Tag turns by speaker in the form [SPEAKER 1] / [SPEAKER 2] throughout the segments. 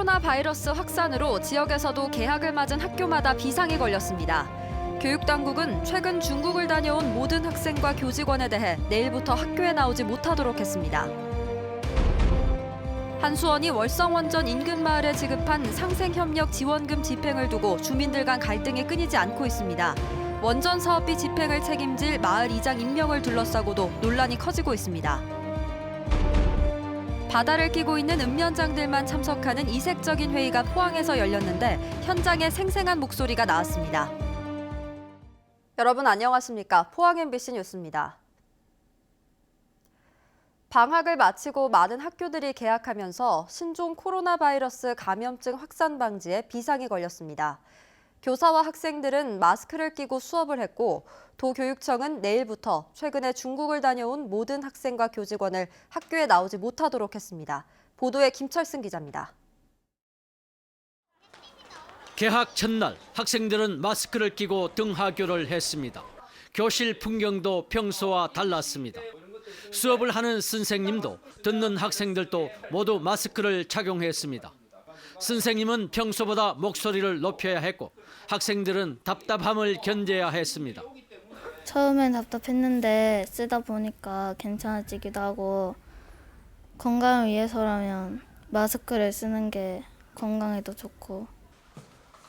[SPEAKER 1] 코로나 바이러스 확산으로 지역에서도 개학을 맞은 학교마다 비상이 걸렸습니다. 교육당국은 최근 중국을 다녀온 모든 학생과 교직원에 대해 내일부터 학교에 나오지 못하도록 했습니다. 한수원이 월성원전 인근 마을에 지급한 상생협력 지원금 집행을 두고 주민들 간 갈등이 끊이지 않고 있습니다. 원전 사업비 집행을 책임질 마을 이장 임명을 둘러싸고도 논란이 커지고 있습니다. 바다를 끼고 있는 읍면장들만 참석하는 이색적인 회의가 포항에서 열렸는데 현장에 생생한 목소리가 나왔습니다. 여러분 안녕하십니까? 포항 MBC 뉴스입니다. 방학을 마치고 많은 학교들이 개학하면서 신종 코로나 바이러스 감염증 확산 방지에 비상이 걸렸습니다. 교사와 학생들은 마스크를 끼고 수업을 했고 도교육청은 내일부터 최근에 중국을 다녀온 모든 학생과 교직원을 학교에 나오지 못하도록 했습니다. 보도에 김철승 기자입니다.
[SPEAKER 2] 개학 첫날 학생들은 마스크를 끼고 등하교를 했습니다. 교실 풍경도 평소와 달랐습니다. 수업을 하는 선생님도 듣는 학생들도 모두 마스크를 착용했습니다. 선생님은 평소보다 목소리를 높여야 했고 학생들은 답답함을 견뎌야 했습니다.
[SPEAKER 3] 처음엔 답답했는데 쓰다 보니까 괜찮아지기도 하고 건강을 위해서라면 마스크를 쓰는 게 건강에도 좋고.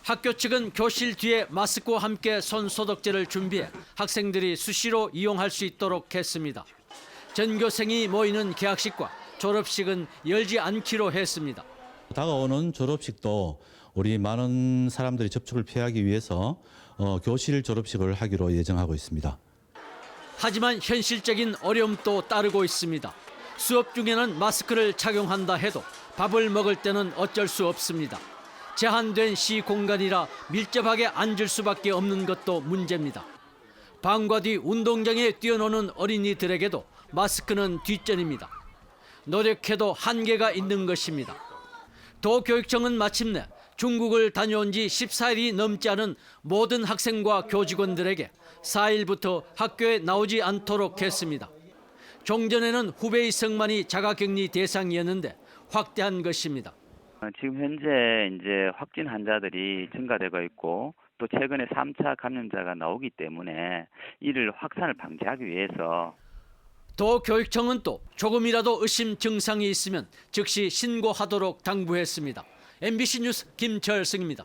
[SPEAKER 2] 학교 측은 교실 뒤에 마스크와 함께 손 소독제를 준비해 학생들이 수시로 이용할 수 있도록 했습니다. 전교생이 모이는 개학식과 졸업식은 열지 않기로 했습니다.
[SPEAKER 4] 다가오는 졸업식도 우리 많은 사람들이 접촉을 피하기 위해서 교실 졸업식을 하기로 예정하고 있습니다.
[SPEAKER 2] 하지만 현실적인 어려움도 따르고 있습니다. 수업 중에는 마스크를 착용한다 해도 밥을 먹을 때는 어쩔 수 없습니다. 제한된 시 공간이라 밀접하게 앉을 수밖에 없는 것도 문제입니다. 방과 뒤 운동장에 뛰어노는 어린이들에게도 마스크는 뒷전입니다. 노력해도 한계가 있는 것입니다. 도교육청은 마침내 중국을 다녀온 지 14일이 넘지 않은 모든 학생과 교직원들에게 4일부터 학교에 나오지 않도록 했습니다. 종전에는 후베이 성만이 자가격리 대상이었는데 확대한 것입니다.
[SPEAKER 5] 지금 현재 이제 확진 환자들이 증가되고 있고 또 최근에 3차 감염자가 나오기 때문에 이를 확산을 방지하기 위해서
[SPEAKER 2] 도교육청은 또 조금이라도 의심 증상이 있으면 즉시 신고하도록 당부했습니다. MBC 뉴스 김철승입니다.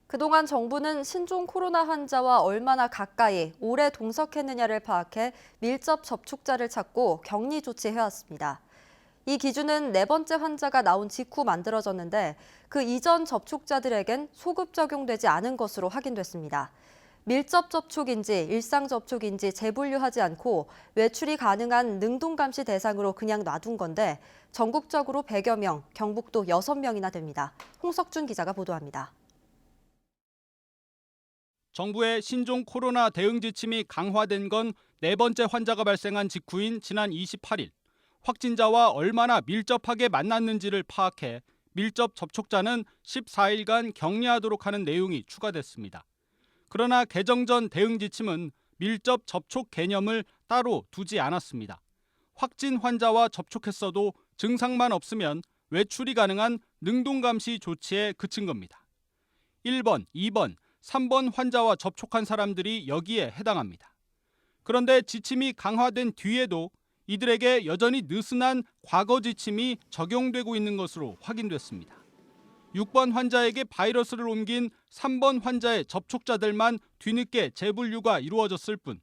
[SPEAKER 1] 그동안 정부는 신종 코로나 환자와 얼마나 가까이 오래 동석했느냐를 파악해 밀접 접촉자를 찾고 격리 조치해왔습니다. 이 기준은 네 번째 환자가 나온 직후 만들어졌는데 그 이전 접촉자들에겐 소급 적용되지 않은 것으로 확인됐습니다. 밀접 접촉인지 일상 접촉인지 재분류하지 않고 외출이 가능한 능동감시 대상으로 그냥 놔둔 건데 전국적으로 100여 명, 경북도 6명이나 됩니다. 홍석준 기자가 보도합니다.
[SPEAKER 6] 정부의 신종 코로나 대응 지침이 강화된 건 네 번째 환자가 발생한 직후인 지난 28일. 확진자와 얼마나 밀접하게 만났는지를 파악해 밀접 접촉자는 14일간 격리하도록 하는 내용이 추가됐습니다. 그러나 개정 전 대응 지침은 밀접 접촉 개념을 따로 두지 않았습니다. 확진 환자와 접촉했어도 증상만 없으면 외출이 가능한 능동감시 조치에 그친 겁니다. 1번, 2번, 3번 환자와 접촉한 사람들이 여기에 해당합니다. 그런데 지침이 강화된 뒤에도 이들에게 여전히 느슨한 과거 지침이 적용되고 있는 것으로 확인됐습니다. 6번 환자에게 바이러스를 옮긴 3번 환자의 접촉자들만 뒤늦게 재분류가 이루어졌을 뿐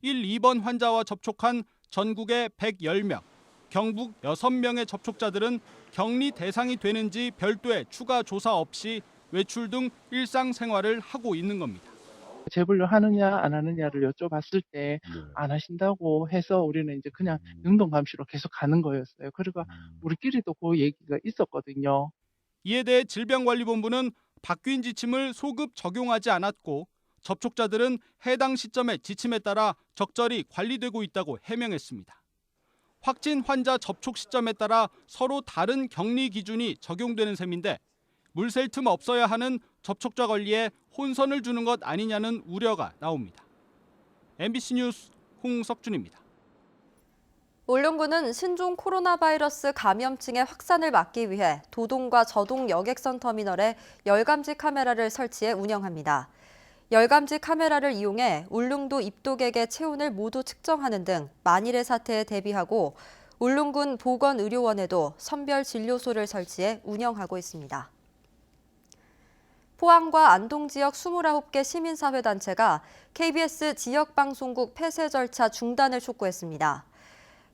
[SPEAKER 6] 1, 2번 환자와 접촉한 전국의 110명, 경북 6명의 접촉자들은 격리 대상이 되는지 별도의 추가 조사 없이 외출 등 일상생활을 하고 있는 겁니다.
[SPEAKER 7] 재분류하느냐 안 하느냐를 여쭤봤을 때 안 하신다고 해서 우리는 이제 그냥 능동감시로 계속 가는 거였어요. 그러니까 우리끼리도 그 얘기가 있었거든요.
[SPEAKER 6] 이에 대해 질병관리본부는 바뀐 지침을 소급 적용하지 않았고 접촉자들은 해당 시점의 지침에 따라 적절히 관리되고 있다고 해명했습니다. 확진 환자 접촉 시점에 따라 서로 다른 격리 기준이 적용되는 셈인데 물 셀 틈 없어야 하는 접촉자 관리에 혼선을 주는 것 아니냐는 우려가 나옵니다. MBC 뉴스 홍석준입니다.
[SPEAKER 1] 울릉군은 신종 코로나 바이러스 감염증의 확산을 막기 위해 도동과 저동 여객선 터미널에 열감지 카메라를 설치해 운영합니다. 열감지 카메라를 이용해 울릉도 입도객의 체온을 모두 측정하는 등 만일의 사태에 대비하고 울릉군 보건의료원에도 선별 진료소를 설치해 운영하고 있습니다. 포항과 안동 지역 29개 시민사회단체가 KBS 지역방송국 폐쇄 절차 중단을 촉구했습니다.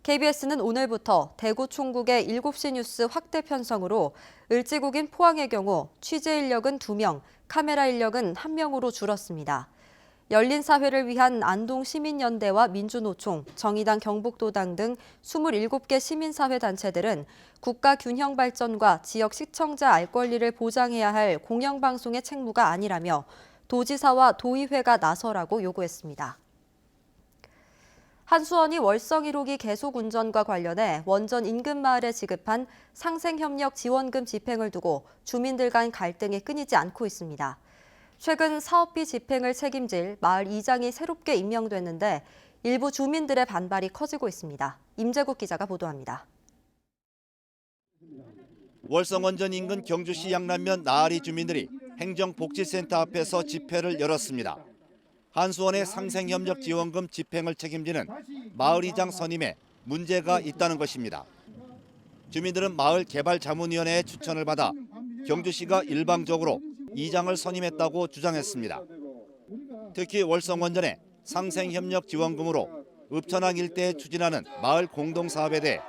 [SPEAKER 1] KBS는 오늘부터 대구 총국의 7시 뉴스 확대 편성으로 을지국인 포항의 경우 취재 인력은 2명, 카메라 인력은 1명으로 줄었습니다. 열린 사회를 위한 안동 시민연대와 민주노총, 정의당 경북도당 등 27개 시민사회 단체들은 국가 균형 발전과 지역 시청자 알 권리를 보장해야 할 공영방송의 책무가 아니라며 도지사와 도의회가 나서라고 요구했습니다. 한수원이 월성 1호기 계속 운전과 관련해 원전 인근 마을에 지급한 상생협력 지원금 집행을 두고 주민들 간 갈등이 끊이지 않고 있습니다. 최근 사업비 집행을 책임질 마을 이장이 새롭게 임명됐는데 일부 주민들의 반발이 커지고 있습니다. 임재국 기자가 보도합니다.
[SPEAKER 8] 월성원전 인근 경주시 양남면 나아리 주민들이 행정복지센터 앞에서 집회를 열었습니다. 한수원의 상생협력 지원금 집행을 책임지는 마을이장 선임에 문제가 있다는 것입니다. 주민들은 마을개발자문위원회의 추천을 받아 경주시가 일방적으로 이장을 선임했다고 주장했습니다. 특히 월성원전의 상생협력 지원금으로 읍천항 일대에 추진하는 마을 공동사업에 대해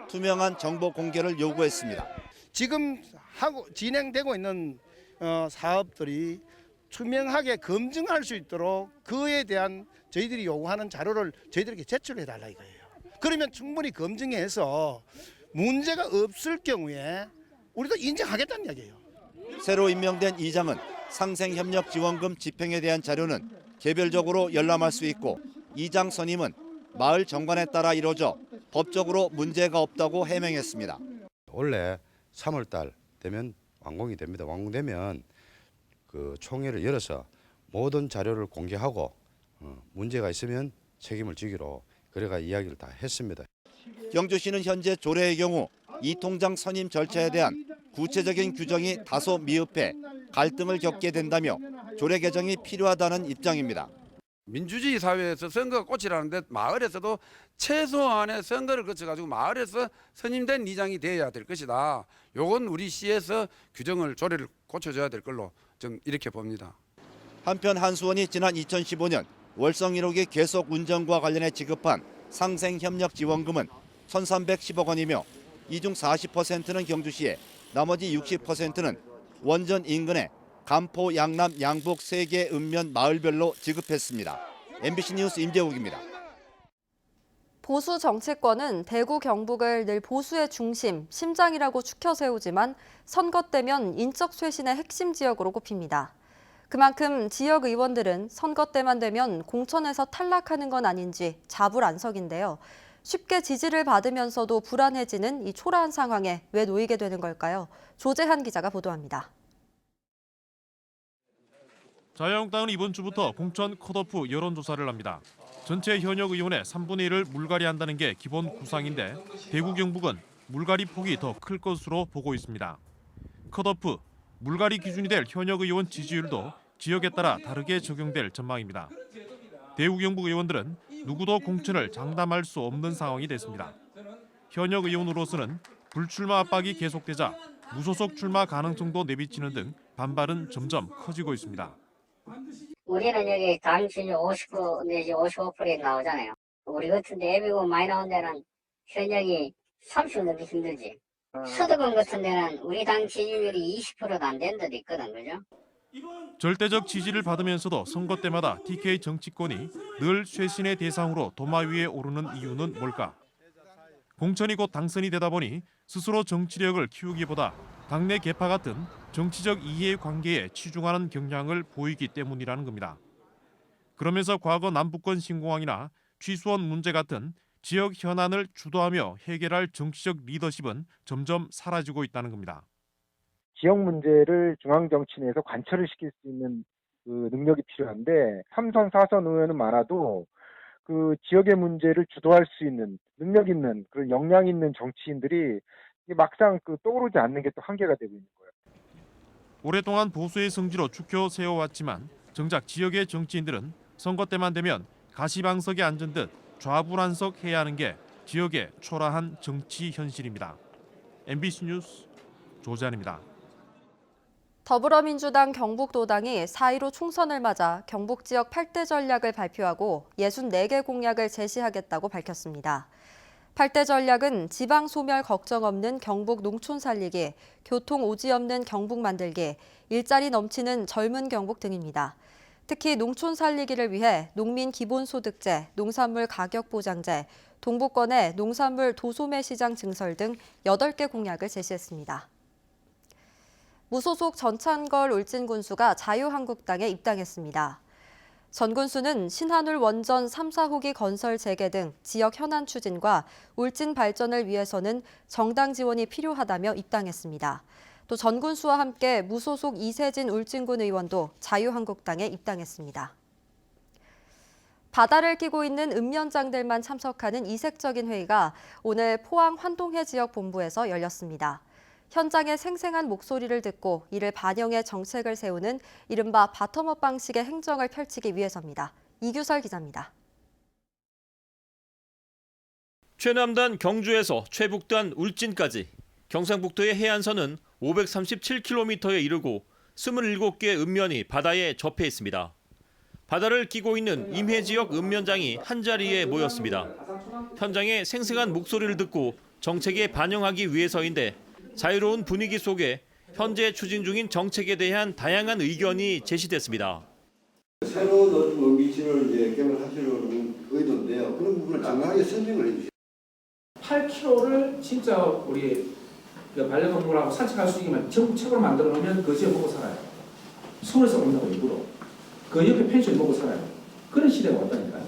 [SPEAKER 8] 투명한 정보 공개를 요구했습니다.
[SPEAKER 9] 지금 진행되고 있는 사업들이 투명하게 검증할 수 있도록 그에 대한 저희들이 요구하는 자료를 저희들에게 제출해 달라 이거예요. 그러면 충분히 검증해서 문제가 없을 경우에 우리도 인정하겠다는 이야기예요.
[SPEAKER 8] 새로 임명된 이장은 상생협력 지원금 집행에 대한 자료는 개별적으로 열람할 수 있고 이장 선임은 마을 정관에 따라 이루어져 법적으로 문제가 없다고 해명했습니다.
[SPEAKER 10] 원래 3월 달 되면 완공이 됩니다. 완공되면 그 총회를 열어서 모든 자료를 공개하고 문제가 있으면 책임을 지기로 그래가 이야기를 다 했습니다.
[SPEAKER 8] 경주시는 현재 조례의 경우 이 통장 선임 절차에 대한 구체적인 규정이 다소 미흡해 갈등을 겪게 된다며 조례 개정이 필요하다는 입장입니다.
[SPEAKER 11] 민주주의 사회에서 선거가 꽃이라는데 마을에서도 최소한의 선거를 거쳐가지고 마을에서 선임된 이장이 되어야 될 것이다. 요건 우리 시에서 규정을 조례를 고쳐줘야 될 걸로 좀 이렇게 봅니다.
[SPEAKER 8] 한편 한수원이 지난 2015년 월성 1호기 계속 운전과 관련해 지급한 상생협력 지원금은 1,310억 원이며 이 중 40%는 경주시에 나머지 60%는 원전 인근의 간포, 양남, 양북 3개 읍면 마을별로 지급했습니다. MBC 뉴스 임재욱입니다.
[SPEAKER 1] 보수 정치권은 대구 경북을 늘 보수의 중심, 심장이라고 추켜 세우지만 선거 때면 인적 쇄신의 핵심 지역으로 꼽힙니다. 그만큼 지역 의원들은 선거 때만 되면 공천에서 탈락하는 건 아닌지 자불안석인데요. 쉽게 지지를 받으면서도 불안해지는 이 초라한 상황에 왜 놓이게 되는 걸까요? 조재한 기자가 보도합니다.
[SPEAKER 12] 자유한국당은 이번 주부터 공천 컷오프 여론조사를 합니다. 전체 현역 의원의 3분의 1을 물갈이한다는 게 기본 구상인데 대구 경북은 물갈이 폭이 더 클 것으로 보고 있습니다. 컷오프, 물갈이 기준이 될 현역 의원 지지율도 지역에 따라 다르게 적용될 전망입니다. 대구 경북 의원들은 누구도 공천을 장담할 수 없는 상황이 됐습니다. 현역 의원으로서는 불출마 압박이 계속되자 무소속 출마 가능성도 내비치는 등 반발은 점점 커지고 있습니다.
[SPEAKER 13] 우리는 여기 당 지지율 59 내지 55% 나오잖아요. 우리 같은 데 예비고 많이 나온 데는 현역이 30 넘기 힘들지. 서대권 같은 데는 우리 당 지지율이 20%도 안 되는 데도 있거든, 그죠?
[SPEAKER 12] 절대적 지지를 받으면서도 선거 때마다 TK 정치권이 늘 쇄신의 대상으로 도마 위에 오르는 이유는 뭘까? 공천이 곧 당선이 되다 보니 스스로 정치력을 키우기보다 당내 계파 같은 정치적 이해관계에 치중하는 경향을 보이기 때문이라는 겁니다. 그러면서 과거 남북권 신공항이나 취수원 문제 같은 지역 현안을 주도하며 해결할 정치적 리더십은 점점 사라지고 있다는 겁니다.
[SPEAKER 14] 지역 문제를 중앙정치 내에서 관철을 시킬 수 있는 그 능력이 필요한데 3선, 4선 의원은 많아도 그 지역의 문제를 주도할 수 있는 능력 있는 그런 역량 있는 정치인들이 막상 그 떠오르지 않는 게 또 한계가 되고 있는 거예요.
[SPEAKER 12] 오랫동안 보수의 성지로 축혀 세워왔지만 정작 지역의 정치인들은 선거 때만 되면 가시방석에 앉은 듯 좌불안석해야 하는 게 지역의 초라한 정치 현실입니다. MBC 뉴스 조재환입니다.
[SPEAKER 1] 더불어민주당 경북도당이 4.15 총선을 맞아 경북 지역 8대 전략을 발표하고 64개 공약을 제시하겠다고 밝혔습니다. 8대 전략은 지방 소멸 걱정 없는 경북 농촌 살리기, 교통 오지 없는 경북 만들기, 일자리 넘치는 젊은 경북 등입니다. 특히 농촌 살리기를 위해 농민 기본소득제, 농산물 가격 보장제, 동부권의 농산물 도소매 시장 증설 등 8개 공약을 제시했습니다. 무소속 전찬걸 울진군수가 자유한국당에 입당했습니다. 전 군수는 신한울 원전 3, 4호기 건설 재개 등 지역 현안 추진과 울진 발전을 위해서는 정당 지원이 필요하다며 입당했습니다. 또 전 군수와 함께 무소속 이세진 울진군 의원도 자유한국당에 입당했습니다. 바다를 끼고 있는 읍면장들만 참석하는 이색적인 회의가 오늘 포항 환동해 지역 본부에서 열렸습니다. 현장의 생생한 목소리를 듣고 이를 반영해 정책을 세우는 이른바 바텀업 방식의 행정을 펼치기 위해서입니다. 이규설 기자입니다.
[SPEAKER 15] 최남단 경주에서 최북단 울진까지 경상북도의 해안선은 537km에 이르고 27개 읍면이 바다에 접해 있습니다. 바다를 끼고 있는 임해 지역 읍면장이 한자리에 모였습니다. 현장의 생생한 목소리를 듣고 정책에 반영하기 위해서인데 자유로운 분위기 속에 현재 추진 중인 정책에 대한 다양한 의견이 제시됐습니다.
[SPEAKER 16] 새로운 어떤 미션을 이제 개발하시려는 의도인데요. 그런 부분을 장황하게 설명을 해주세요.
[SPEAKER 17] 8km를 진짜 우리 반려동물하고 산책할 수 있게만 전부 책으로 만들어 놓으면 그 지역 먹고 살아요. 서울에서 온다고 일부러. 그 옆에 펜션 먹고 살아요. 그런 시대가 왔다니까요.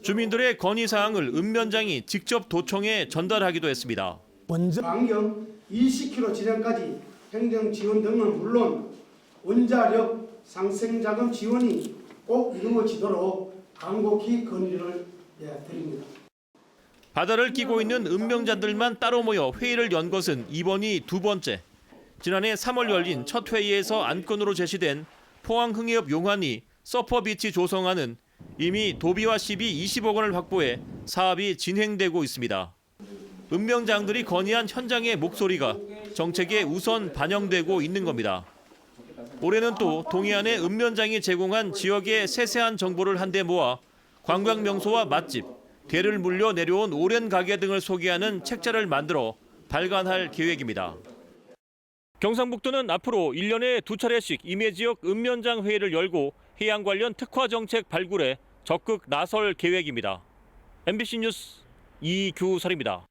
[SPEAKER 15] 주민들의 건의사항을 읍면장이 직접 도청해 전달하기도 했습니다.
[SPEAKER 18] 먼저
[SPEAKER 19] 반경 20km 지점까지 행정 지원 등은 물론 원자력 상생자금 지원이 꼭 이루어지도록 간곡히 건의를 드립니다.
[SPEAKER 15] 바다를 끼고 있는 읍면자들만 따로 모여 회의를 연 것은 이번이 두 번째. 지난해 3월 열린 첫 회의에서 안건으로 제시된 포항 흥해읍 용환이 서퍼비치 조성안은 이미 도비와 시비 20억 원을 확보해 사업이 진행되고 있습니다. 읍면장들이 건의한 현장의 목소리가 정책에 우선 반영되고 있는 겁니다. 올해는 또 동해안의 읍면장이 제공한 지역의 세세한 정보를 한데 모아 관광 명소와 맛집, 대를 물려 내려온 오랜 가게 등을 소개하는 책자를 만들어 발간할 계획입니다. 경상북도는 앞으로 1년에 2차례씩 임해 지역 읍면장 회의를 열고 해양 관련 특화 정책 발굴에 적극 나설 계획입니다. MBC 뉴스 이규설입니다.